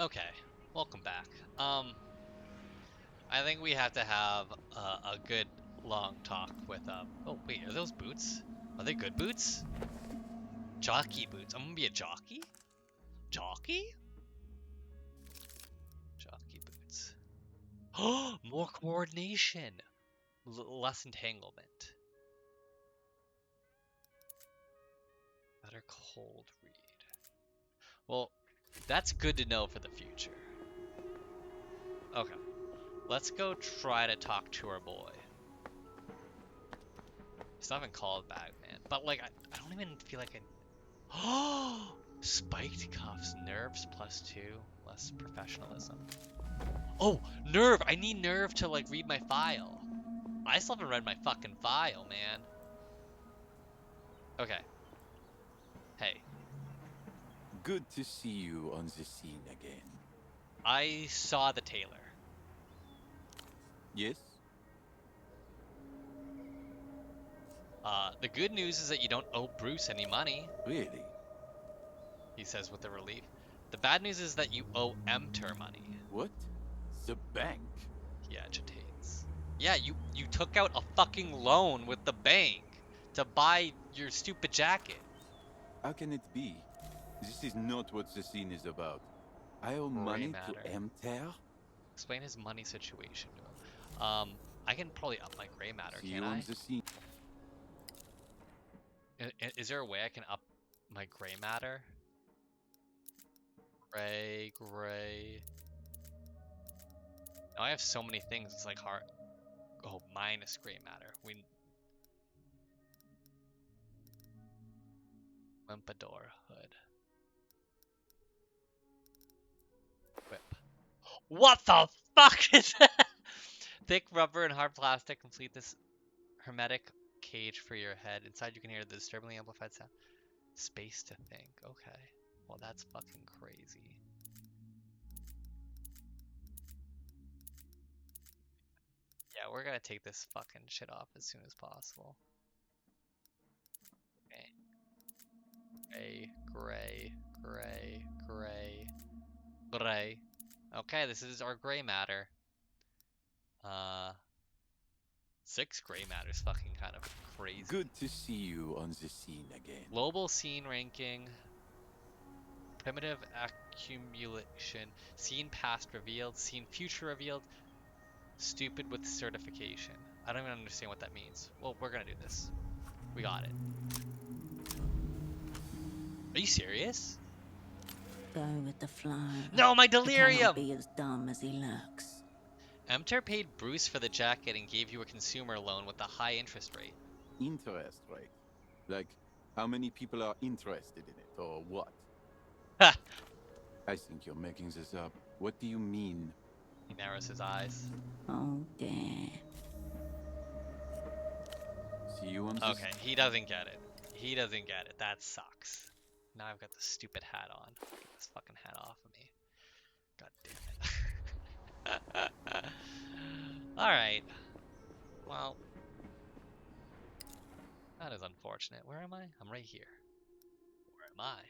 Okay, welcome back. I think we have to have a good long talk with Oh wait, are those boots? Are they good boots? Jockey boots. I'm gonna be a jockey. Jockey? Jockey boots. Oh, more coordination. Less entanglement. Better cold read. Well, that's good to know for the future. Okay, let's go try to talk to our boy. He's not even called back, man. But like, I don't even feel like I. Oh, spiked cuffs, nerves +2, less professionalism. Oh, nerve! I need nerve to like read my file. I still haven't read my fucking file, man. Okay. Hey, Good to see you on the scene again. I saw the tailor. Yes? The good news is that you don't owe Bruce any money, Really? he says with a relief. The bad news is that you owe Emter money, What? The bank? he agitates. Yeah, you took out a fucking loan with the bank to buy your stupid jacket. How can it be? This is not what the scene is about. I owe Gray money to matter. Emter? Explain his money situation to him. I can probably up my gray matter, See can't you on I? the scene. Is there a way I can up my gray matter? Gray. Now I have so many things, it's like hard. Oh, minus gray matter. Limpador hood. Whip. What the fuck is that? Thick rubber and hard plastic complete this hermetic cage for your head. Inside you can hear the disturbingly amplified sound. Space to think. Okay. Well, that's fucking crazy. Yeah, we're gonna take this fucking shit off as soon as possible. Okay. Gray. Okay, this is our gray matter. Uh, 6 gray matter is fucking kind of crazy. Good to see you on the scene again. Global scene ranking. Primitive accumulation. Scene past revealed. Scene future revealed. Stupid with certification. I don't even understand what that means. Well, we're gonna do this. We got it. Are you serious? Go with the flow. No, my He cannot delirium! be as dumb as he looks. Emter paid Bruce for the jacket and gave you a consumer loan with a high interest rate. Interest rate. Like, how many people are interested in it, or what? Ha! I think you're making this up. What do you mean? He narrows his eyes. Oh dear. See you on the Okay, he doesn't get it. He doesn't get it. That sucks. Now I've got this stupid hat on. Get this fucking hat off of me. God damn it. Alright. Well, that is unfortunate. Where am I? I'm right here. Where am I?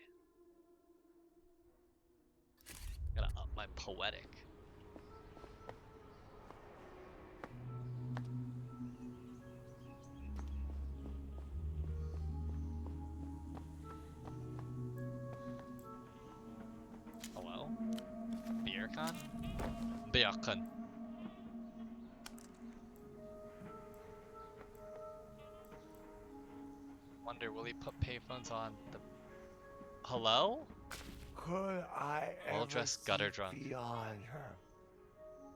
Gotta up my poetic. Hello? Beercon? Beercon. Wonder, will he put payphones on the... Hello? Could I Well-dressed ever gutter see drunk. beyond her,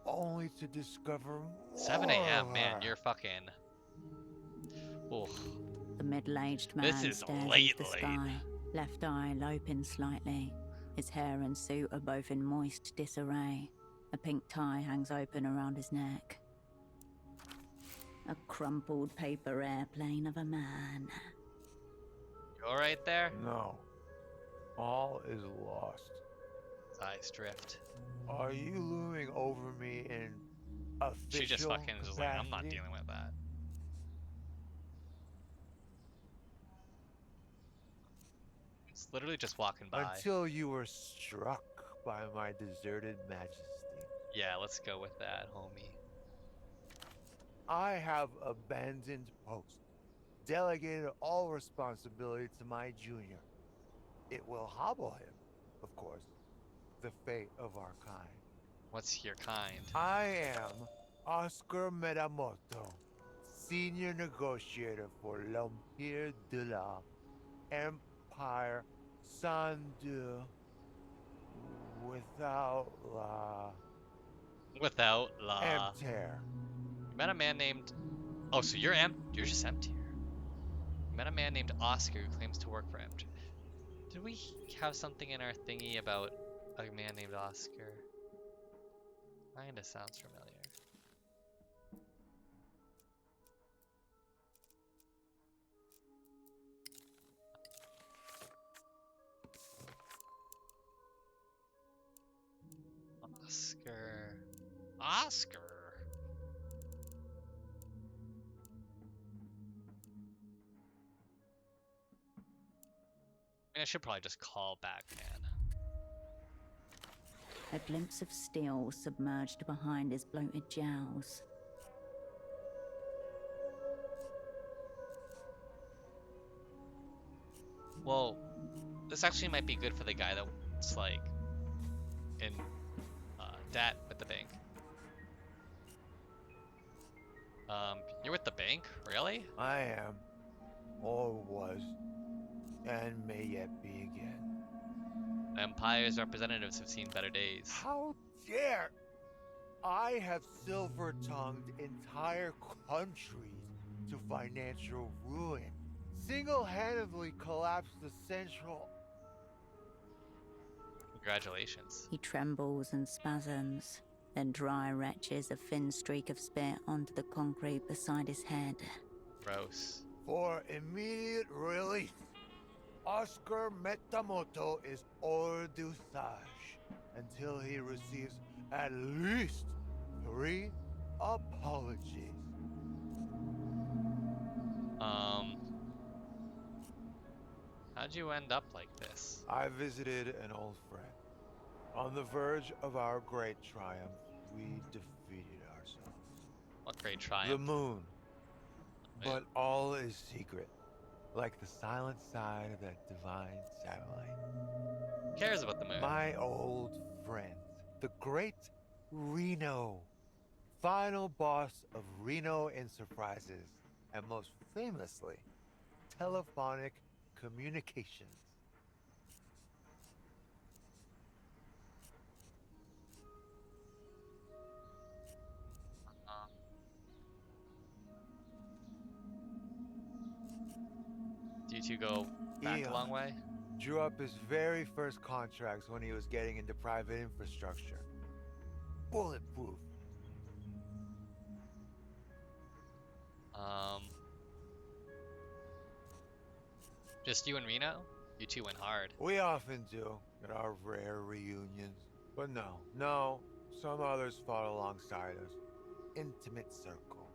only to discover 7 more a.m. of Man, her? you're fucking... Oof. The middle-aged This man is stares late. into the sky, left eye loping slightly. His hair and suit are both in moist disarray. A pink tie hangs open around his neck. A crumpled paper airplane of a man. You alright there? No, all is lost. His eyes drift. Are you looming over me in official She just fucking is like, I'm not capacity? dealing with that. It's literally just walking by. Until you were struck by my deserted majesty. Yeah, let's go with that, homie. I have abandoned post, delegated all responsibility to my junior. It will hobble him, of course, the fate of our kind. What's your kind? I am Oscar Metamoto, senior negotiator for l'Empire de la Empire Sandu without la Without la. Empire. You met a man named. Oh, so you're just empty. You met a man named Oscar who claims to work for him. Did we have something in our thingy about a man named Oscar? Kinda sounds familiar. Oscar. Oscar. I mean, I should probably just call back, man. A glimpse of steel submerged behind his bloated jowls. Well, this actually might be good for the guy that's like in debt with the bank. You're with the bank? Really? I am, or was, and may yet be again. The Empire's representatives have seen better days. How dare! I have silver-tongued entire countries to financial ruin. Single-handedly collapsed the central. Congratulations. He trembles and spasms, then dry retches a thin streak of spit onto the concrete beside his head. Gross. For immediate release, Oscar Metamoto is hors d'usage until he receives at least 3 apologies. How'd you end up like this? I visited an old friend. On the verge of our great triumph, we defeated ourselves. What great The triumph. moon. Wait. But all is secret, like the silent side of that divine satellite. Who cares about the moon? My old friend, the great Reno, final boss of Reno Enterprises, and most famously, telephonic communications. Do you two go back a Eon long way? drew up his very first contracts when he was getting into private infrastructure. Bulletproof. Just you and Reno? You two went hard. We often do at our rare reunions. But no, some others fought alongside us. Intimate circle.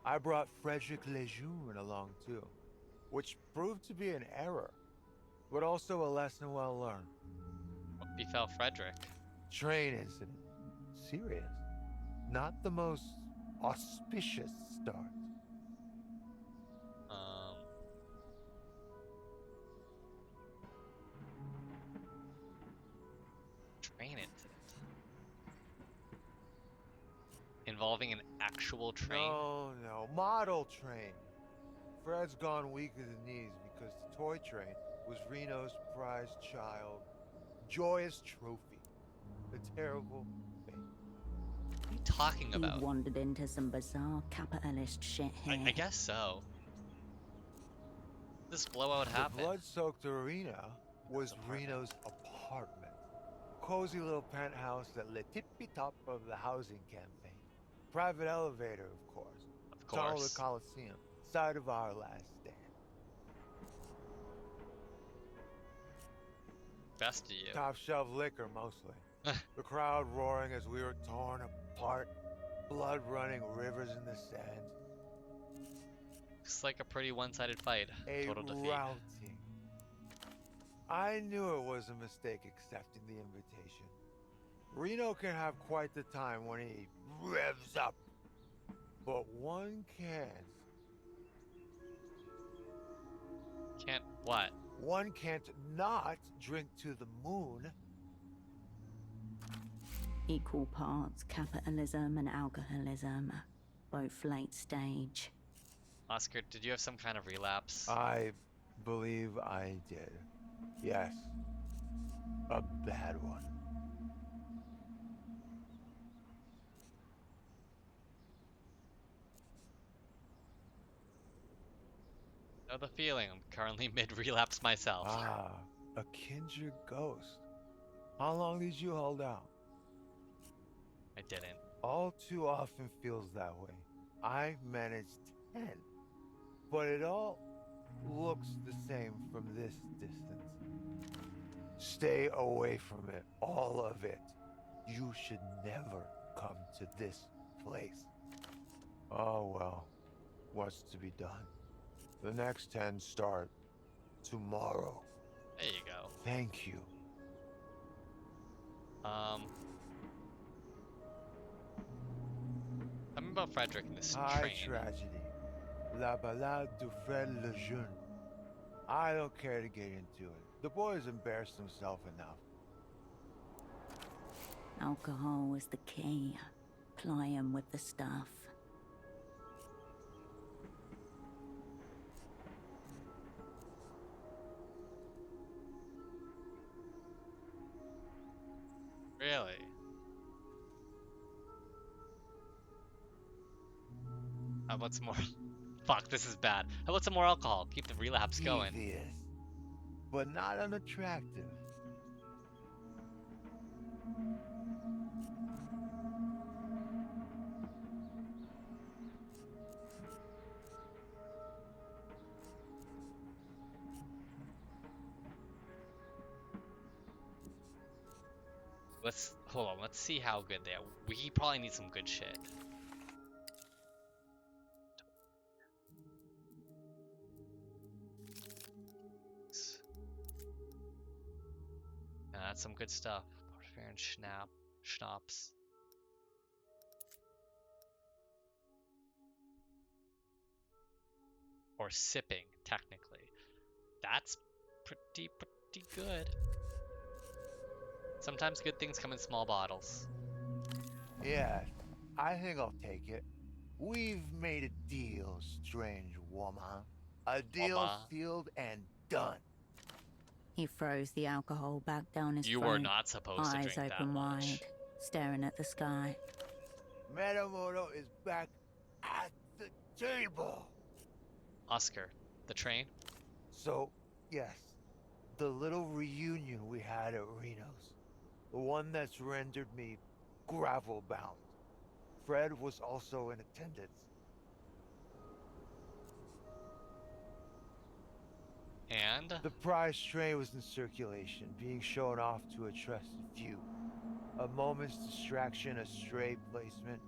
I brought Frederick Lejeune along too, which proved to be an error, but also a lesson well learned. What befell Frederick? Train incident. Serious. Not the most auspicious start. Train incident. Involving an actual train? No. Model train. Fred's gone weak at the knees because the toy train was Reno's prized child. Joyous trophy. A terrible fate. What are you talking He about? wandered into some bizarre capitalist shit here. I guess so. This blowout The happened. blood-soaked arena was Apartment. Reno's apartment. Cozy little penthouse at the tippy-top of the housing campaign. Private elevator, of course. Of Tunnel to course. Coliseum. Site of our last stand. Best of you. Top shelf liquor, mostly. The crowd roaring as we were torn apart. Blood running rivers in the sand. Looks like a pretty one-sided fight. A Total defeat. routing I knew it was a mistake accepting the invitation. Reno can have quite the time when he revs up. But one can't. Can't what? One can't not drink to the moon. Equal parts capitalism and alcoholism, both late stage. Oscar, did you have some kind of relapse? I believe I did. Yes. A bad one. Know the feeling. I'm currently mid-relapse myself. Ah, a kindred ghost. How long did you hold out? I didn't. All too often feels that way. I managed 10, but it all looks the same from this distance. Stay away from it, all of it. You should never come to this place. Oh well, what's to be done? The next 10 start tomorrow. There you go. Thank you. Tell me about Frederick and this High train. tragedy. La Ballade du Fred le Jeune. I don't care to get into it. The boy's embarrassed himself enough. Alcohol was the key. Ply him with the stuff. Really? How about some more? Fuck, this is bad. How about some more alcohol? Keep the relapse going. Devious, but not unattractive. Let's hold on. Let's see how good they are. We probably need some good shit. That's some good stuff. Portfair and schnapps. Or sipping, technically. That's pretty good. Sometimes good things come in small bottles. Yeah, I think I'll take it. We've made a deal, strange woman. A deal Woman. sealed and done. He throws the alcohol back down his You throat. were not supposed to Eyes drink that open much. wide, staring at the sky. Metamoto is back at the table. Oscar, the train? So, yes, the little reunion we had at Reno's. The one that's rendered me gravel bound. Fred was also in attendance. And? The prize train was in circulation, being shown off to a trusted few. A moment's distraction, a stray placement.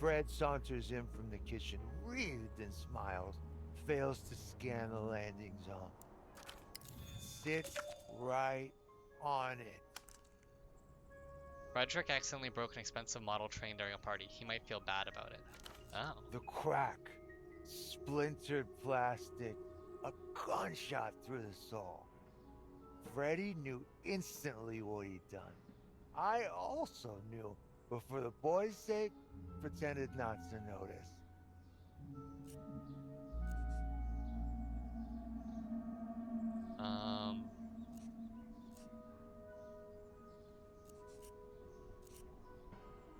Fred saunters in from the kitchen, wreathed in smiles, fails to scan the landing zone. Sits right on it. Frederick accidentally broke an expensive model train during a party. He might feel bad about it. Oh. The crack, splintered plastic, a gunshot through the soul. Freddy knew instantly what he'd done. I also knew, but for the boy's sake, pretended not to notice.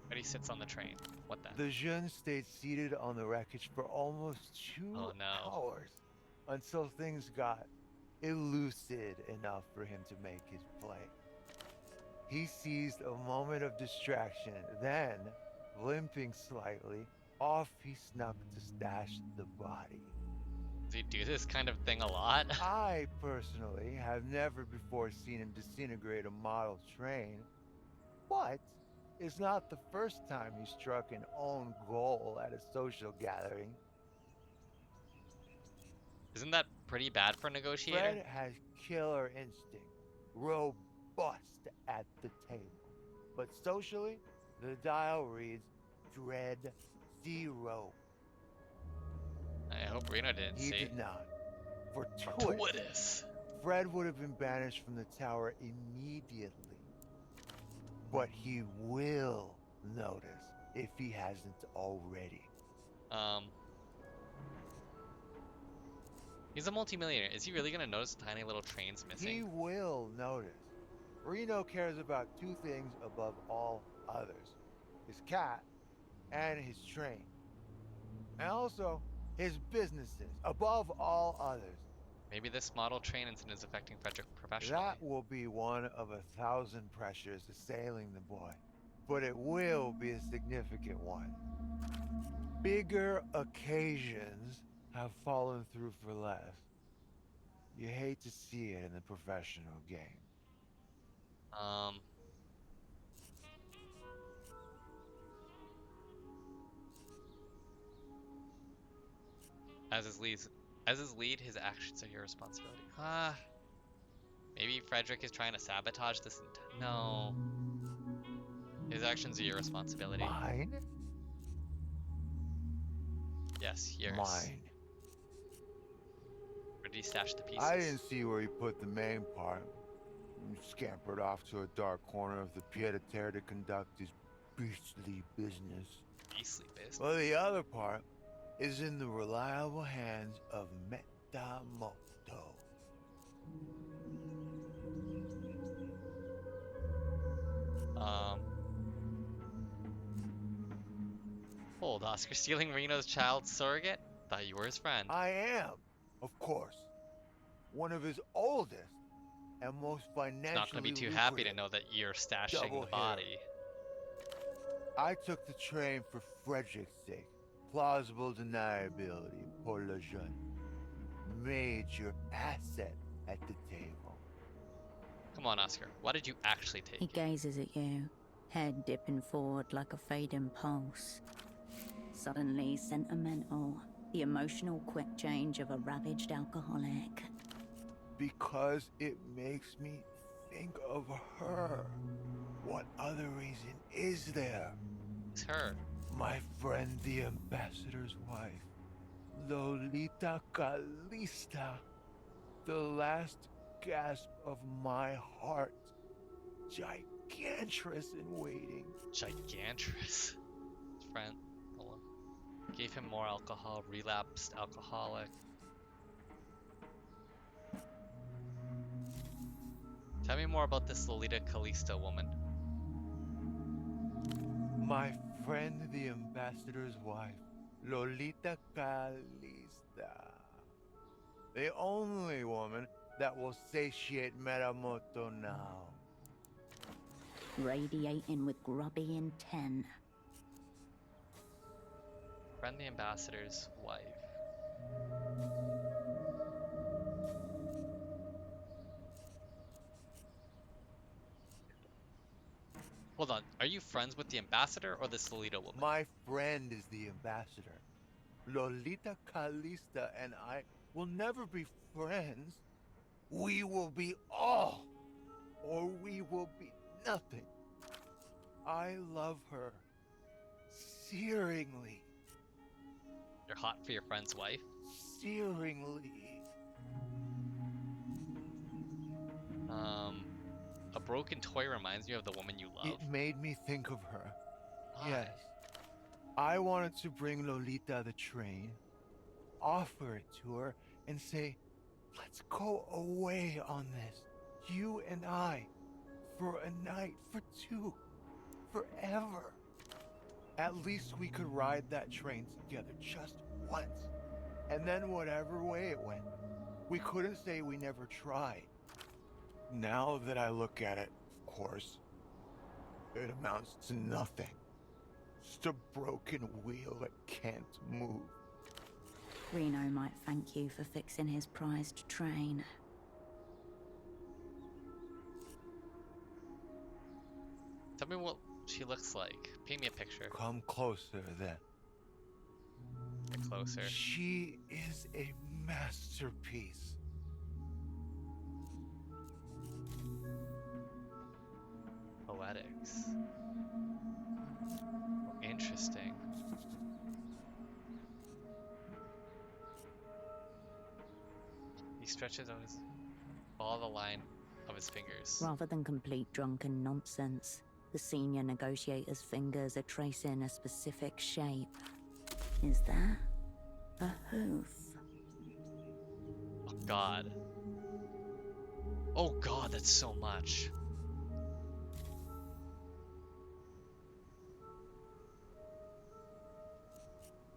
Freddy sits on the train. What then? The jeune stayed seated on the wreckage for almost 2 Oh, no. hours until things got elucid enough for him to make his play. He seized a moment of distraction, then, limping slightly, off he snuck to stash the body. Does he do this kind of thing a lot? I, personally, have never before seen him disintegrate a model train, but it's not the first time he struck an own goal at a social gathering. Isn't that pretty bad for a negotiator? Fred has killer instinct, robust at the table. But socially, the dial reads Dread 0. I hope Reno didn't He see. did not. Fortuitous. Fortuitous. Fred would have been banished from the tower immediately. But he will notice if he hasn't already. He's a multimillionaire. Is he really gonna notice tiny little trains missing? He will notice. Reno cares about two things above all others: his cat and his train. And also his businesses above all others. Maybe this model train incident is affecting Frederick professionally. That will be one of 1,000 pressures assailing the boy. But it will be a significant one. Bigger occasions have fallen through for less. You hate to see it in the professional game. As his lead, his actions are your responsibility. Maybe Frederick is trying to sabotage this. No. His actions are your responsibility. Mine? Yes, yours. Mine. Where did he stash the pieces? I didn't see where he put the main part. He scampered off to a dark corner of the pied-à-terre to conduct his beastly business. Beastly business. Well, the other part is in the reliable hands of Metamoto. Hold, Oscar stealing Reno's child surrogate? Thought you were his friend. I am, of course, one of his oldest and most financially Not gonna be too happy to lucrative. know that you're stashing Double the body. I took the train for Frederick's sake. Plausible deniability pour le jeune. Major asset at the table. Come on, Oscar. Why did you actually take He it? gazes at you, head dipping forward like a fading pulse. Suddenly sentimental, the emotional quick change of a ravaged alcoholic. Because it makes me think of her. What other reason is there? It's her. My friend, the ambassador's wife, Lolita Calista. The last gasp of my heart. Gigantress in waiting. Gigantrous. His friend. Hold on. Gave him more alcohol. Relapsed alcoholic. Tell me more about this Lolita Calista woman. My friend, the ambassador's wife, Lolita Calista. The only woman that will satiate Metamoto now. Radiating with grubby intent. Friend the ambassador's wife. Hold on, are you friends with the ambassador or this Lolita woman? My friend is the ambassador. Lolita Calista and I will never be friends. We will be all, or we will be nothing. I love her searingly. You're hot for your friend's wife? Searingly. A broken toy reminds you of the woman you love. It made me think of her. Why? Yes. I wanted to bring Lolita the train, offer it to her, and say, let's go away on this. You and I. For a night, for two. Forever. At least we could ride that train together just once. And then whatever way it went, we couldn't say we never tried. Now that I look at it, of course, it amounts to nothing. Just a broken wheel that can't move. Reno might thank you for fixing his prized train. Tell me what she looks like. Paint me a picture. Come closer then. Get closer. She is a masterpiece. Poetics. Interesting. He stretches out his follow the line of his fingers. Rather than complete drunken nonsense, the senior negotiator's fingers are tracing a specific shape. Is that a hoof? Oh god. Oh god, that's so much.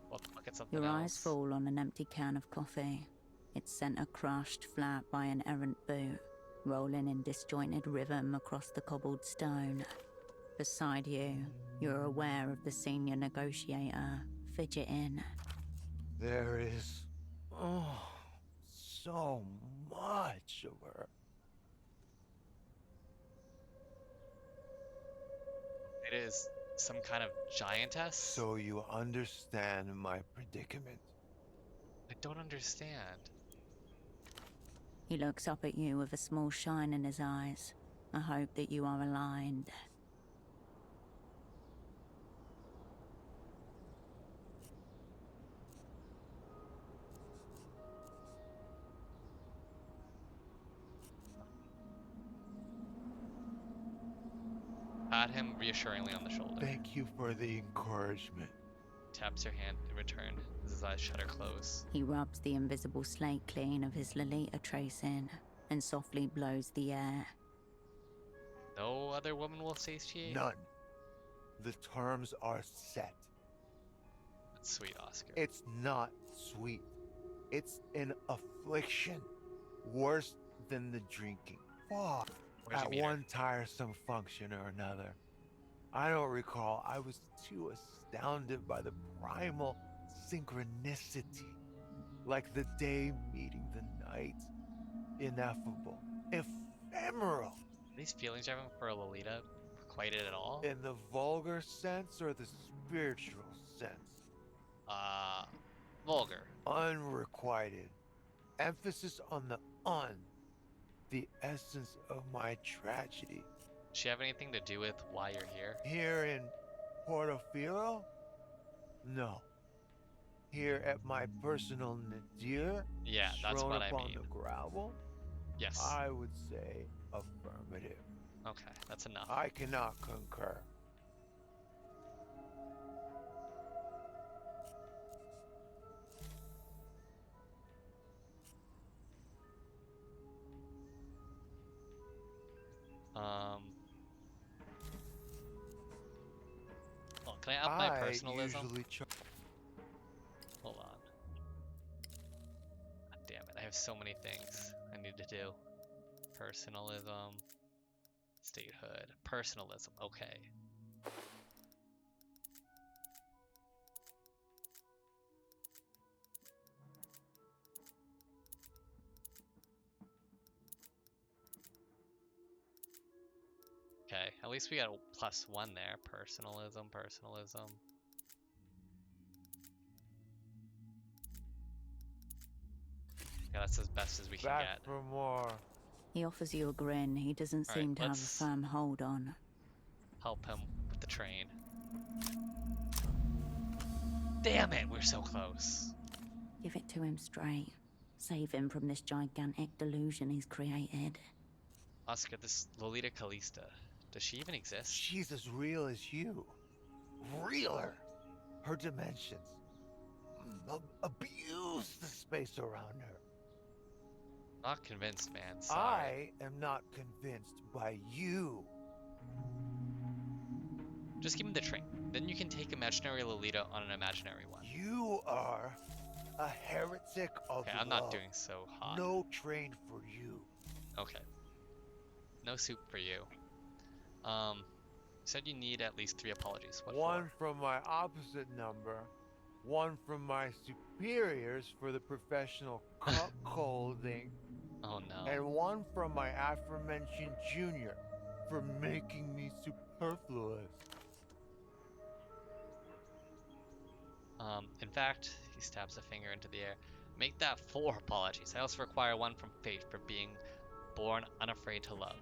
Well, look at something Your else. eyes fall on an empty can of coffee. Its center crushed flat by an errant boot, rolling in disjointed rhythm across the cobbled stone. Beside you, you're aware of the senior negotiator fidgeting. There is, so much of her. It is some kind of giantess? So you understand my predicament. I don't understand. He looks up at you with a small shine in his eyes. I hope that you are aligned. Pat him reassuringly on the shoulder. Thank you for the encouragement. Taps your hand in return as his eyes shut or close. He rubs the invisible slate clean of his Lolita tracing and softly blows the air. No other woman will satiate? None. The terms are set. That's sweet, Oscar. It's not sweet. It's an affliction. Worse than the drinking. Fuck. Where'd you At meet her? one tiresome function or another. I don't recall. I was too astounded by the primal synchronicity. Like the day meeting the night. Ineffable. Ephemeral. These feelings you're having for Lolita requited at all? In the vulgar sense or the spiritual sense? Vulgar. Unrequited. Emphasis on the un. The essence of my tragedy. Does she have anything to do with why you're here? Here in Portofino? No. Here at my personal nadir? Yeah, that's strewn what I upon mean. the gravel? Yes. I would say affirmative. Okay, that's enough. I cannot concur. Oh, can I up my personalism? Usually Hold on. God damn it, I have so many things I need to do. Personalism. Statehood. Personalism, okay. Okay, at least we got a +1 there. Personalism, personalism. Yeah, that's as best as we can back get. for more. He offers you a grin he doesn't All right, seem to have a let's- firm hold on. Help him with the train. Damn it, we're so close. Give it to him straight. Save him from this gigantic delusion he's created. Oscar, this Lolita Calista, does she even exist? She's as real as you. Realer. Her dimensions. Abuse the space around her. Not convinced, man. Sorry. I am not convinced by you. Just give him the train. Then you can take imaginary Lolita on an imaginary one. You are a heretic of Okay, I'm love. not doing so hot. No train for you. Okay. No soup for you. You said you need at least 3 apologies. What One for? from my opposite number. One from my superiors for the professional cuckolding. Oh no. And one from my aforementioned junior for making me superfluous. In fact, he stabs a finger into the air. Make that 4 apologies. I also require one from fate for being born unafraid to love.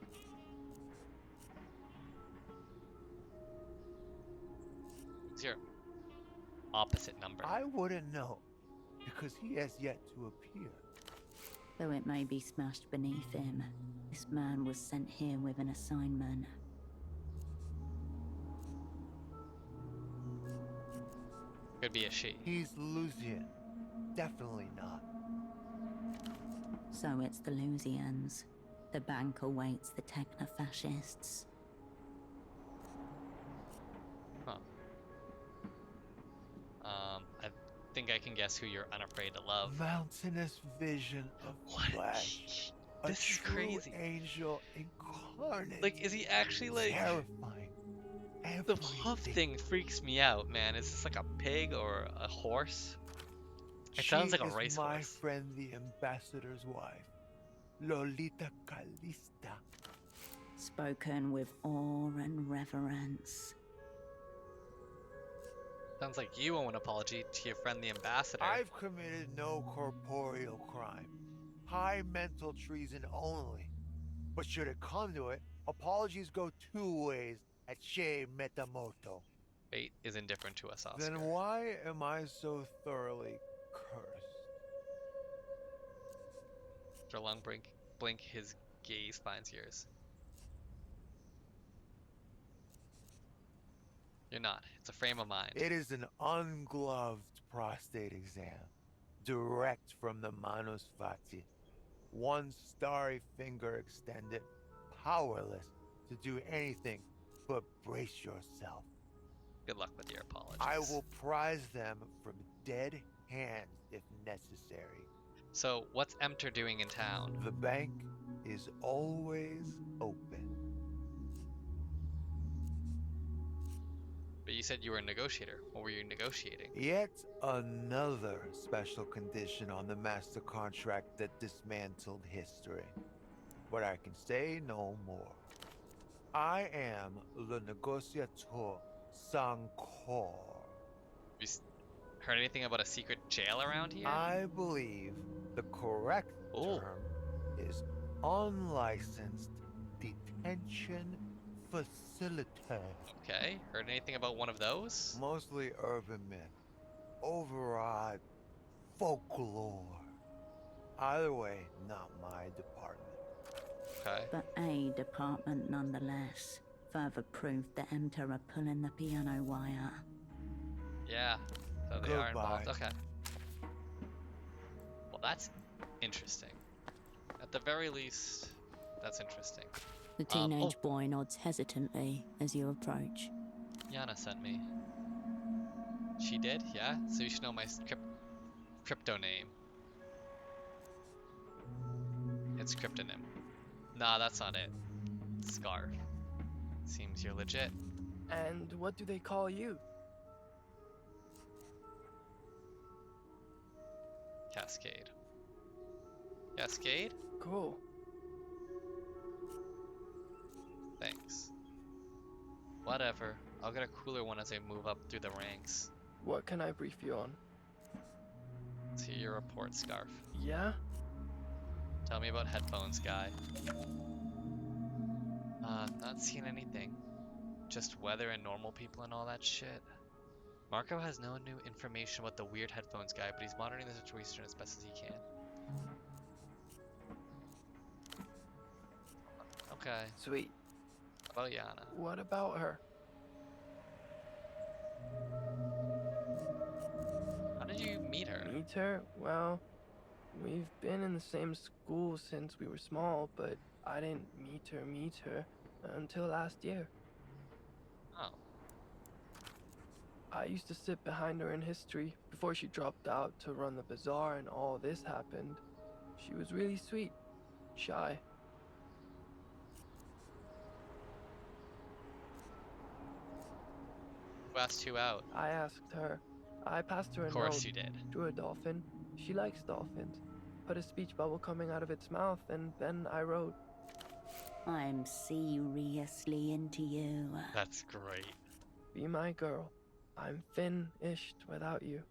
What's your opposite number? I wouldn't know, because he has yet to appear. Though it may be smashed beneath him, this man was sent here with an assignment. Could be a she. He's Lusian. Definitely not. So it's the Lusians. The bank awaits the techno-fascists. Huh. I think I can guess who you're unafraid to love. Mountainous vision of What? flesh. This is a true crazy. Angel incarnate. Like, is he actually like... terrifying? The hoof thing freaks me out, man. Is this like a pig or a horse? It sounds like a She is my racehorse. friend, the ambassador's wife, Lolita Calista. Spoken with awe and reverence. Sounds like you owe an apology to your friend the ambassador. I've committed no corporeal crime, high mental treason only. But should it come to it, apologies go 2 ways at Che Metamoto. Fate is indifferent to us, Oscar. Then why am I so thoroughly cursed? After a long blink, his gaze finds yours. You're not. It's a frame of mind. It is an ungloved prostate exam, direct from the Manus Fati. One starry finger extended, powerless to do anything but brace yourself. Good luck with your apologies. I will prize them from dead hands if necessary. So, what's Emter doing in town? The bank is always open. But you said you were a negotiator. What were you negotiating? Yet another special condition on the master contract that dismantled history. But I can say no more. I am le negociator sans corps. You heard anything about a secret jail around here? I believe the correct Ooh. term is unlicensed detention facility. Okay. Heard anything about one of those? Mostly urban myth, overawed folklore. Either way, not my department. Okay. But a department nonetheless. Further proof that Emter are pulling the piano wire. Yeah. So they are involved. Goodbye. Okay. Well, that's interesting. At the very least, that's interesting. The teenage boy nods hesitantly as you approach. Yana sent me. She did? Yeah? So you should know my crypto name. It's cryptonym. Nah, that's not it. Scarf. Seems you're legit. And what do they call you? Cascade. Cascade? Cool. Thanks. Whatever. I'll get a cooler one as I move up through the ranks. What can I brief you on? Let's hear your report, Scarf. Yeah? Tell me about headphones, guy. Not seeing anything. Just weather and normal people and all that shit. Marco has no new information about the weird headphones guy, but he's monitoring the situation as best as he can. Okay. Sweet. How about Yana? What about her? How did you meet her? Meet her? Well, we've been in the same school since we were small, but I didn't meet her until last year. Oh. I used to sit behind her in history before she dropped out to run the bazaar and all this happened. She was really sweet, shy. Who asked you out? I asked her. I passed her a Of course note, you did. drew a dolphin. She likes dolphins. Put a speech bubble coming out of its mouth, and then I wrote. I'm seriously into you. That's great. Be my girl. I'm finished without you.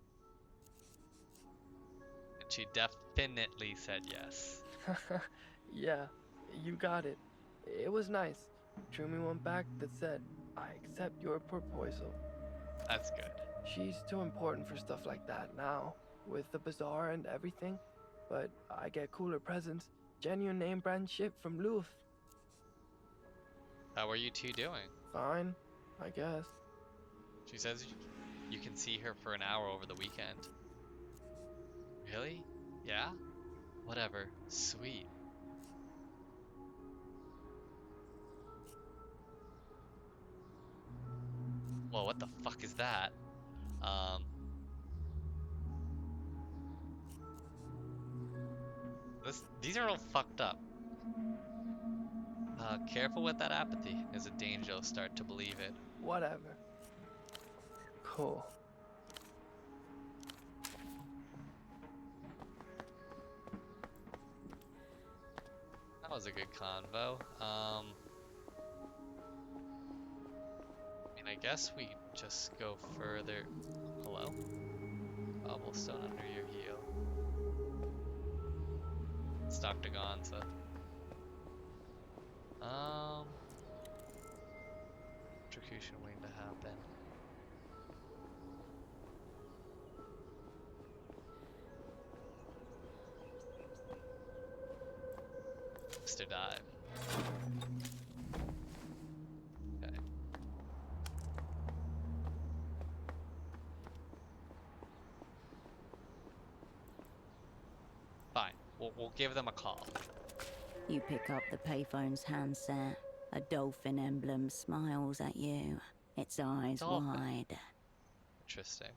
But she definitely said yes. Yeah, you got it. It was nice. Drew me one back that said, I accept your proposal. That's good. She's too important for stuff like that now, with the bazaar and everything. But I get cooler presents. Genuine name brand shit from Louvre. How are you two doing? Fine, I guess. She says you can see her for an hour over the weekend. Really? Yeah? Whatever. Sweet. Whoa, what the fuck is that? These are all fucked up. Careful with that apathy. There's a danger you'll start to believe it. Whatever. Cool. That was a good convo. I mean, I guess we just go further. Hello? Cobblestone under your heel. It's Dr. Gonza. Electrocution waiting to happen. Mr. Dive. Okay. Fine. We'll give them a call. You pick up the payphone's handset. A dolphin emblem smiles at you, its eyes Dolphin. wide. Interesting.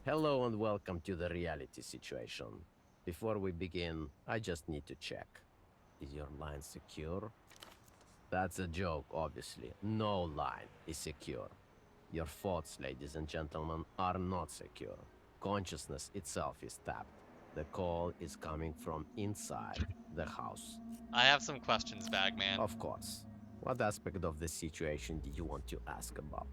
Hello and welcome to the reality situation. Before we begin, I just need to check. Is your line secure? That's a joke, obviously. No line is secure. Your thoughts, ladies and gentlemen, are not secure. Consciousness itself is tapped. The call is coming from inside the house. I have some questions, Bagman. Of course. What aspect of the situation did you want to ask about?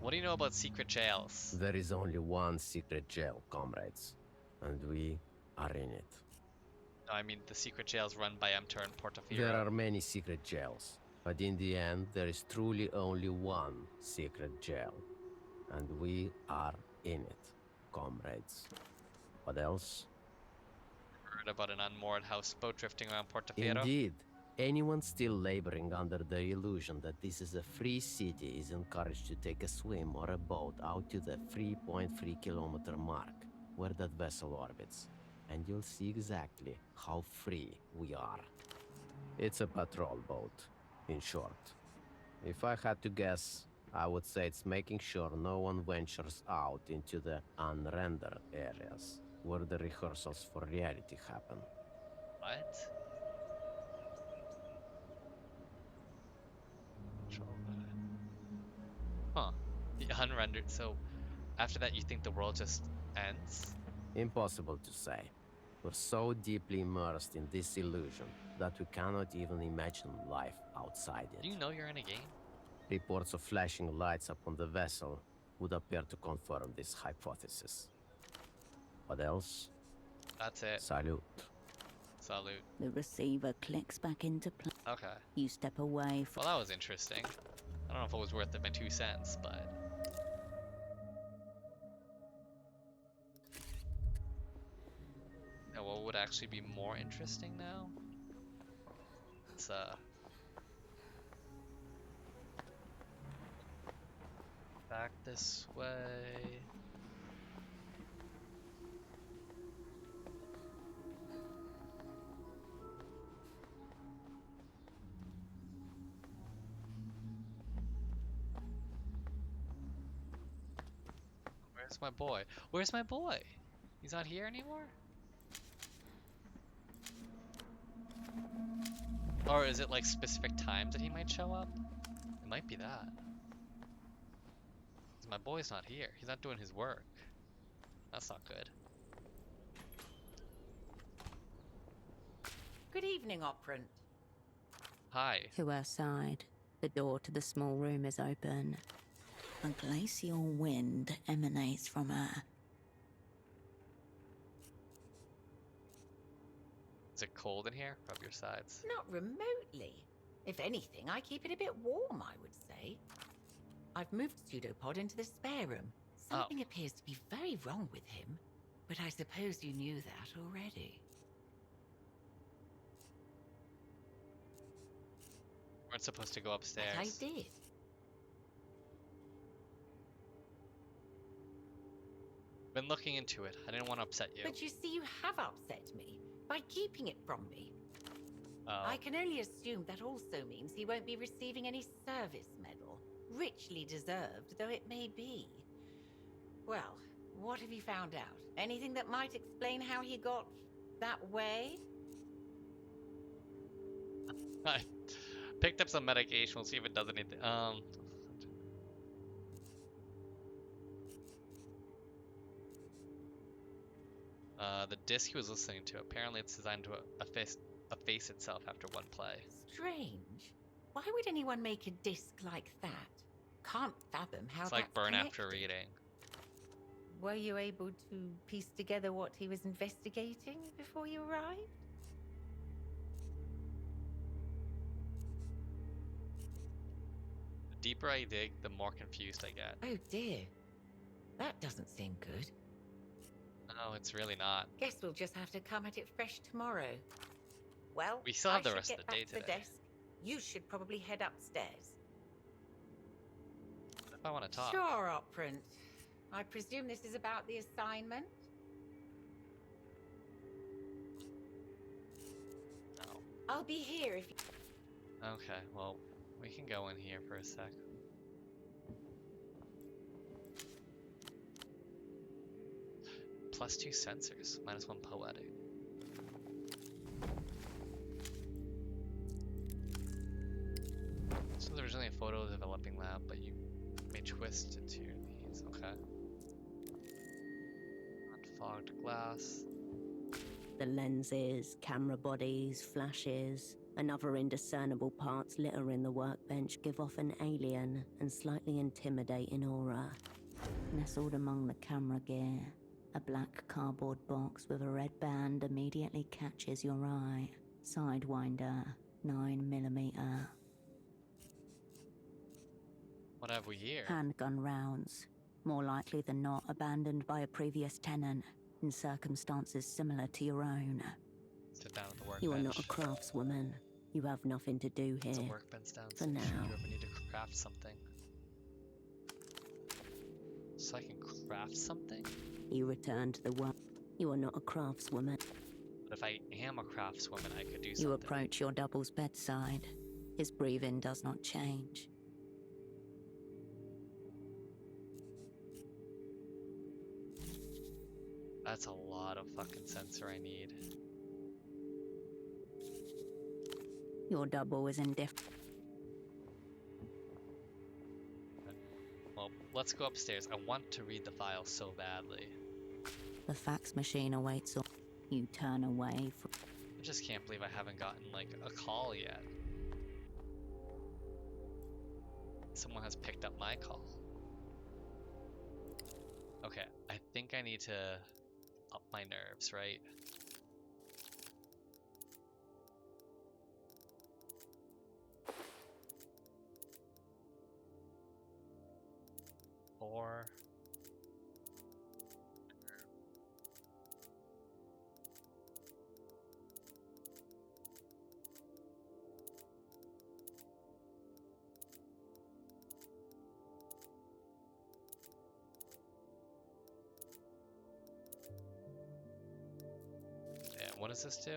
What do you know about secret jails? There is only one secret jail, comrades. And we are in it. No, I mean the secret jails run by Emter and Portafiore. There are many secret jails, but in the end, there is truly only one secret jail. And we are in it, comrades. What else? Heard about an unmoored houseboat drifting around Portafiore? Indeed. Anyone still laboring under the illusion that this is a free city is encouraged to take a swim or a boat out to the 3.3 kilometer mark, where that vessel orbits. And you'll see exactly how free we are. It's a patrol boat, in short. If I had to guess, I would say it's making sure no one ventures out into the unrendered areas, where the rehearsals for reality happen. What? Huh. The unrendered. So, after that, you think the world just ends? Impossible to say. We're so deeply immersed in this illusion that we cannot even imagine life outside it. Do you know you're in a game? Reports of flashing lights upon the vessel would appear to confirm this hypothesis. What else? That's it. Salute. Salute. The receiver clicks back into place. Okay. You step away from. Well, that was interesting. I don't know if it was worth it, my 2 cents, but... Now, what would actually be more interesting now? It's, back this way. Where's my boy? Where's my boy? He's not here anymore? Or is it like specific times that he might show up? It might be that. 'Cause my boy's not here. He's not doing his work. That's not good. Good evening, Operant. Hi. To her side, the door to the small room is open. A glacial wind emanates from her. Is it cold in here? Rub your sides. Not remotely. If anything, I keep it a bit warm, I would say. I've moved Pseudopod into the spare room. Something appears to be very wrong with him, but I suppose you knew that already. Weren't supposed to go upstairs. But I did. Been looking into it. I didn't want to upset you. But you see, you have upset me by keeping it from me. Oh. I can only assume that also means he won't be receiving any service medal, richly deserved though it may be. Well, what have you found out? Anything that might explain how he got that way? I picked up some medication. We'll see if it does anything. The disc he was listening to. Apparently, it's designed to efface itself after one play. Strange. Why would anyone make a disc like that? Can't fathom how It's that's like burn connected. after reading. Were you able to piece together what he was investigating before you arrived? The deeper I dig, the more confused I get. Oh dear. That doesn't seem good. No, it's really not. Guess we'll just have to come at it fresh tomorrow. Well, We still have I the should rest of get the day back to the today. desk. You should probably head upstairs. If I want to talk. Sure, Operant. I presume this is about the assignment? No. I'll be here if you... Okay, well, we can go in here for a sec. +2 sensors, -1 poetic. This was originally a photo developing lab, but you may twist it to your needs. Okay. Unfogged glass. The lenses, camera bodies, flashes, and other indiscernible parts littering the workbench give off an alien and slightly intimidating aura. Nestled among the camera gear, a black cardboard box with a red band immediately catches your eye. Sidewinder, 9mm. What have we here? Handgun rounds, more likely than not abandoned by a previous tenant in circumstances similar to your own. Sit down at the workbench. You are not a craftswoman. You have nothing to do There's a here. workbench downstairs. For now. Should you ever need to craft something? So I can craft something? You return to the work. You are not a craftswoman. But if I am a craftswoman, I could do something. You approach your double's bedside. His breathing does not change. That's a lot of fucking sensor I need. Your double is indifferent. Well, let's go upstairs. I want to read the file so badly. The fax machine awaits. You turn away from. I just can't believe I haven't gotten, like, a call yet. Someone has picked up my call. Okay, I think I need to up my nerves, right? Or yeah, what does this do?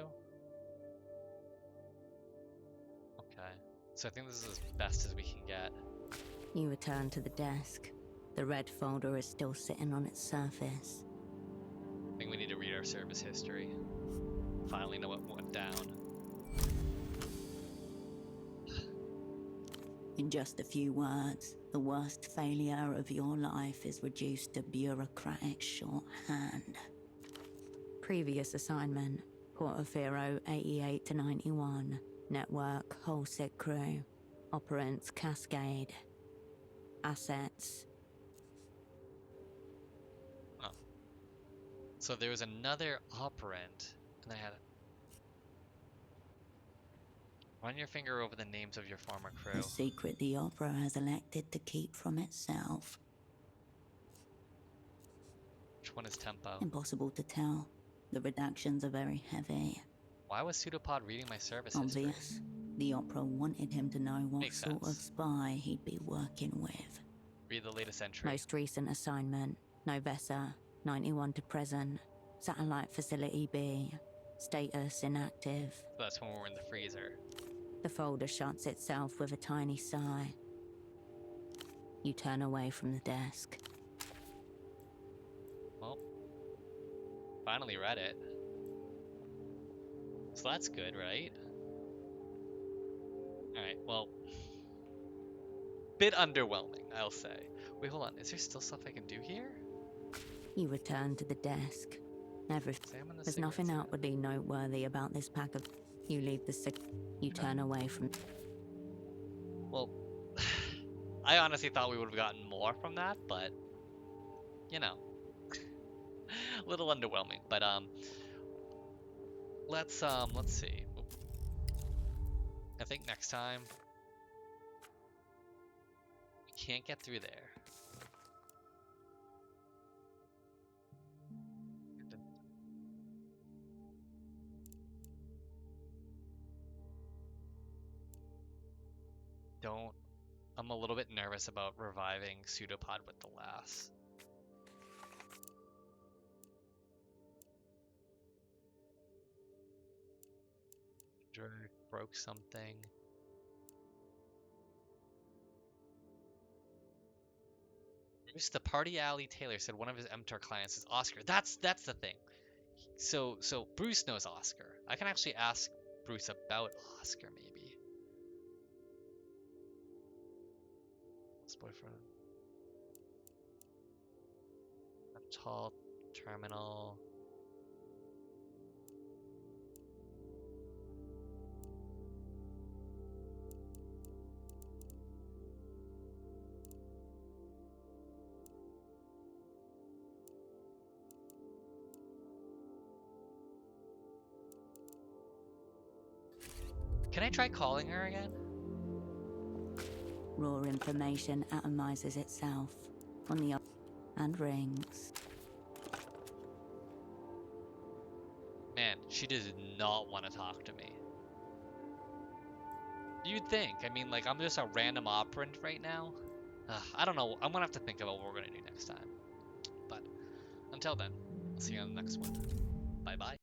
Okay, so I think this is as best as we can get. You return to the desk. The red folder is still sitting on its surface. I think we need to read our service history. Finally know what went down. In just a few words, the worst failure of your life is reduced to bureaucratic shorthand. Previous assignment, Portofino 88 to 91. Network, whole sick crew. Operants, Cascade. Assets. So there was another operant, and I had Run your finger over the names of your former crew. A secret the opera has elected to keep from itself. Which one is Tempo? Impossible to tell. The redactions are very heavy. Why was Pseudopod reading my service history? Obvious. The opera wanted him to know what Makes sort of sense. spy he'd be working with. Read the latest entry. Most recent assignment, Novessa, 91 to present. Satellite Facility B. Status inactive. So that's when we're in the freezer. The folder shuts itself with a tiny sigh. You turn away from the desk. Well, finally read it. So that's good, right? Alright, well. Bit underwhelming, I'll say. Wait, hold on. Is there still stuff I can do here? You return to the desk. Examine the There's nothing cigarettes. outwardly noteworthy about this pack of... You leave the You turn away from... Well, I honestly thought we would have gotten more from that, but you know, a little underwhelming. But let's see. I think next time we can't get through there. Don't. I'm a little bit nervous about reviving Pseudopod with the lass. Drake broke something. Bruce, the Party Alley Taylor said one of his MTOR clients is Oscar. That's the thing. So Bruce knows Oscar. I can actually ask Bruce about Oscar maybe. His boyfriend. A tall terminal. Can I try calling her again? Raw information atomizes itself on the... and rings. Man, she does not want to talk to me. You'd think. I mean, like, I'm just a random operand right now. I don't know. I'm gonna have to think about what we're gonna do next time. But until then, I'll see you on the next one. Bye bye.